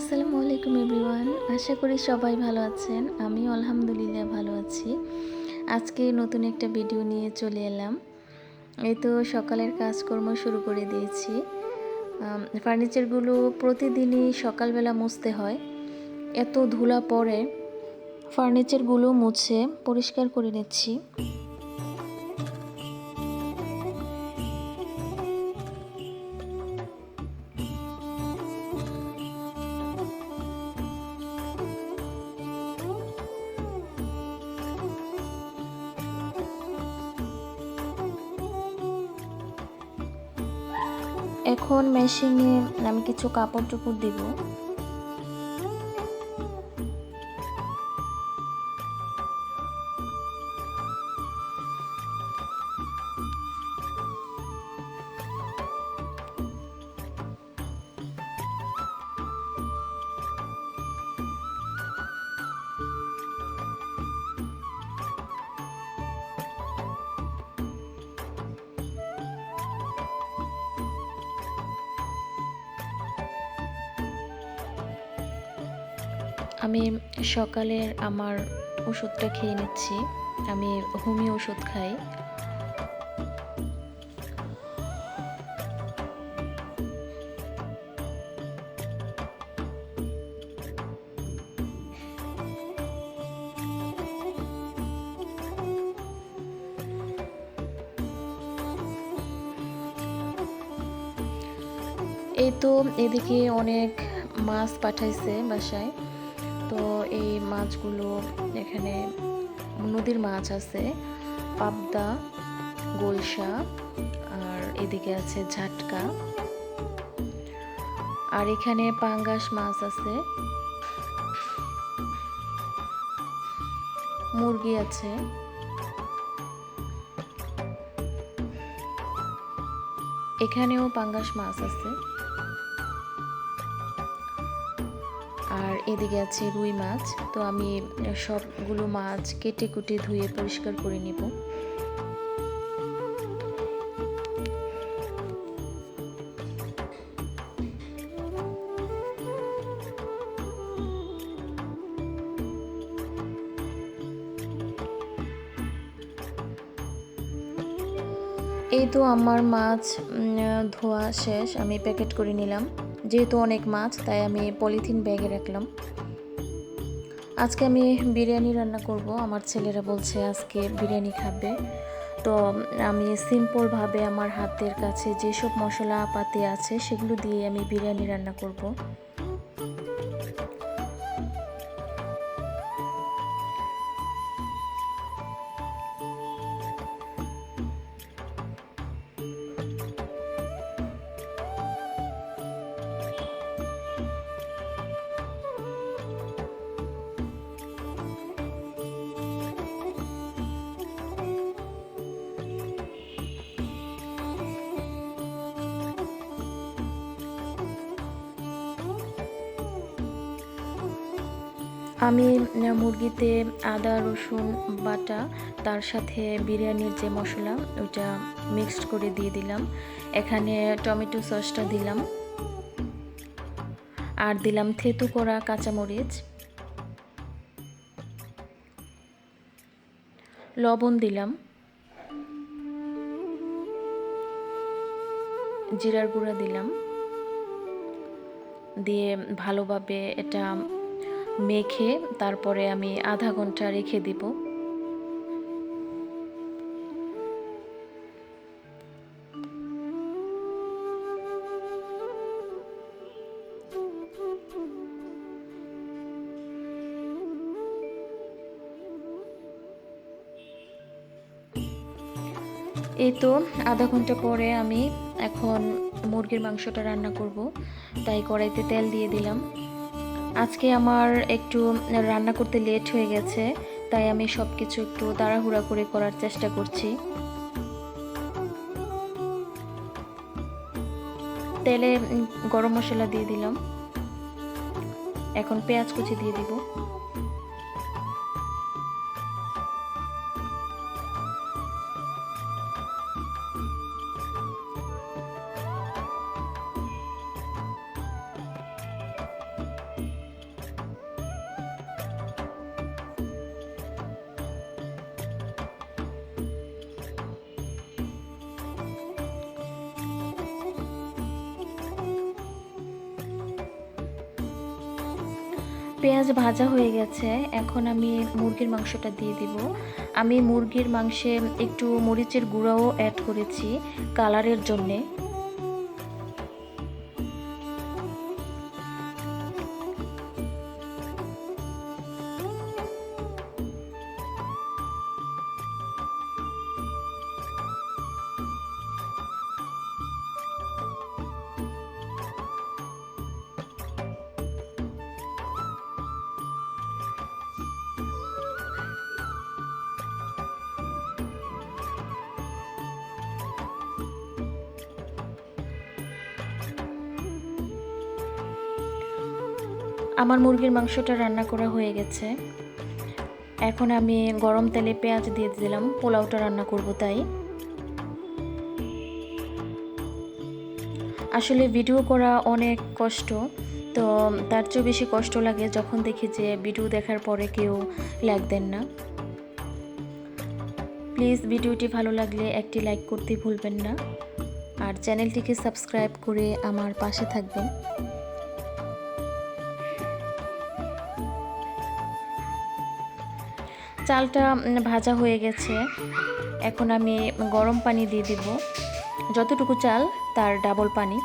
আসসালামু আলাইকুম এভরিওয়ান। আশা করি সবাই ভালো আছেন। আমিও আলহামদুলিল্লাহ ভালো আছি। আজকে নতুন একটা ভিডিও নিয়ে চলে এলাম। এই তো সকালের কাজকর্ম শুরু করে দিয়েছি। ফার্নিচারগুলো প্রতিদিনই সকালবেলা মুছতে হয়। এত ধুলা পড়ে, ফার্নিচারগুলো মুছে পরিষ্কার করে নিচ্ছি। এখন মেশিনে আমি কিছু কাপড়-চোপড় দিব। আমি সকালের আমার ওষুধটা খেয়ে নিচ্ছি। আমি হোমিও ওষুধ খাই। এই তো এদিকে অনেক মাছ পাঠাইছে বাসায়। তো এই মাছগুলো এখানে নদীর মাছ আছে, পাবদা, গোলসা, আর এদিকে আছে ঝাটকা, আর এখানে পাঙ্গাস মাছ আছে, মুরগি আছে। এখানেও পাঙ্গাস মাছ আছে, আর এদিকে আছে রুই মাছ। তো আমি সবগুলো মাছ কেটে কুটে ধুয়ে পরিষ্কার করে নিব। এই তো আমার মাছ ধোয়া শেষ, আমি প্যাকেট করে নিলাম। যেহেতু অনেক মাছ তাই আমি পলিথিন ব্যাগে রাখলাম। আজকে আমি বিরিয়ানি রান্না করব। আমার ছেলেরা বলছে আজকে বিরিয়ানি খাবে। তো আমি সিম্পলভাবে আমার হাতের কাছে যেসব মশলাপাতি আছে সেগুলো দিয়ে আমি বিরিয়ানি রান্না করব। আমি মুরগিতে আদা রসুন বাটা, তার সাথে বিরিয়ানির যে মশলা ওটা মিক্সড করে দিয়ে দিলাম। এখানে টমেটো সসটা দিলাম, আর দিলাম থেতু করা কাঁচামরিচ, লবণ দিলাম, জিরার গুঁড়া দিলাম, দিয়ে ভালোভাবে এটা মেখে তারপরে আমি আধা ঘন্টা রেখে দিব। এই তো আধা ঘন্টা পরে আমি এখন মুরগির মাংসটা রান্না করব, তাই কড়াইতে তেল দিয়ে দিলাম। আজকে আমার একটু রান্না করতে লেট হয়ে গেছে, তাই আমি সব কিছু একটু তাড়াহুড়া করে করার চেষ্টা করছি। তেলে গরম মশলা দিয়ে দিলাম। এখন পেঁয়াজ কুচি দিয়ে দিব। পেঁয়াজ ভাজা হয়ে গেছে, এখন আমি মুরগির মাংসটা দিয়ে দিব। আমি মুরগির মাংসে একটু মরিচের গুঁড়াও অ্যাড করেছি কালারের জন্যে। আমার মুরগির মাংসটা রান্না করা হয়ে গেছে, এখন আমি গরম তেলে পেঁয়াজ দিয়ে দিলাম, পোলাওটা রান্না করব তাই। আসলে ভিডিও করা অনেক কষ্ট, তো তার চেয়েও বেশি কষ্ট লাগে যখন দেখি যে ভিডিও দেখার পরে কেউ লাইক দেন না। প্লিজ ভিডিওটি ভালো লাগলে একটি লাইক করতে ভুলবেন না, আর চ্যানেলটিকে সাবস্ক্রাইব করে আমার পাশে থাকবেন। চালটা ভাজা হয়ে গেছে, এখন আমি গরম পানি দিয়ে দিব, যতটুকু চাল তার ডাবল পানি।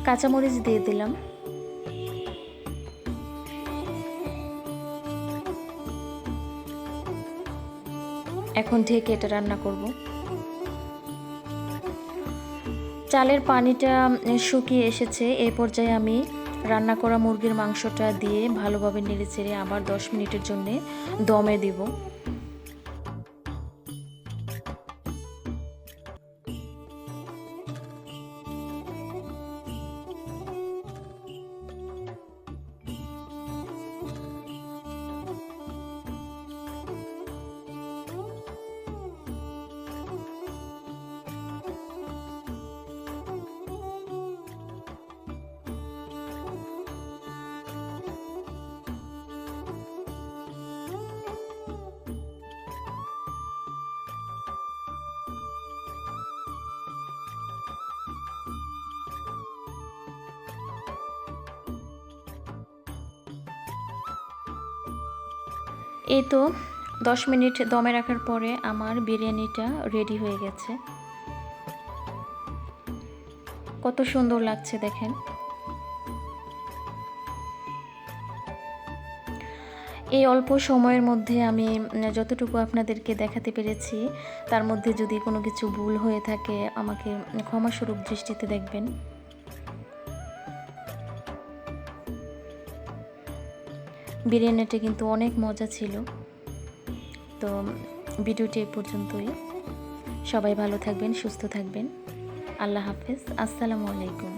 কাঁচামরিচ দিয়ে দিলাম। এখন ঢেকে এটা রান্না করব। চালের পানিটা শুকিয়ে এসেছে, এই পর্যায়ে আমি রান্না করা মুরগির মাংসটা দিয়ে ভালোভাবে নেড়েচেড়ে আবার 10 মিনিটের জন্য দমে দিব। এই তো 10 মিনিট দমে রাখার পরে আমার বিরিয়ানিটা রেডি হয়ে গেছে। কত সুন্দর লাগছে দেখেন। এই অল্প সময়ের মধ্যে আমি যতটুকু আপনাদেরকে দেখাতে পেরেছি, তার মধ্যে যদি কোনো কিছু ভুল হয়ে থাকে আমাকে ক্ষমাস্বরূপ দৃষ্টিতে দেখবেন। বিরিয়ানিটা কিন্তু অনেক মজা ছিল। তো ভিডিওটি এই পর্যন্তই। সবাই ভালো থাকবেন, সুস্থ থাকবেন। আল্লাহ হাফেজ। আসসালামু আলাইকুম।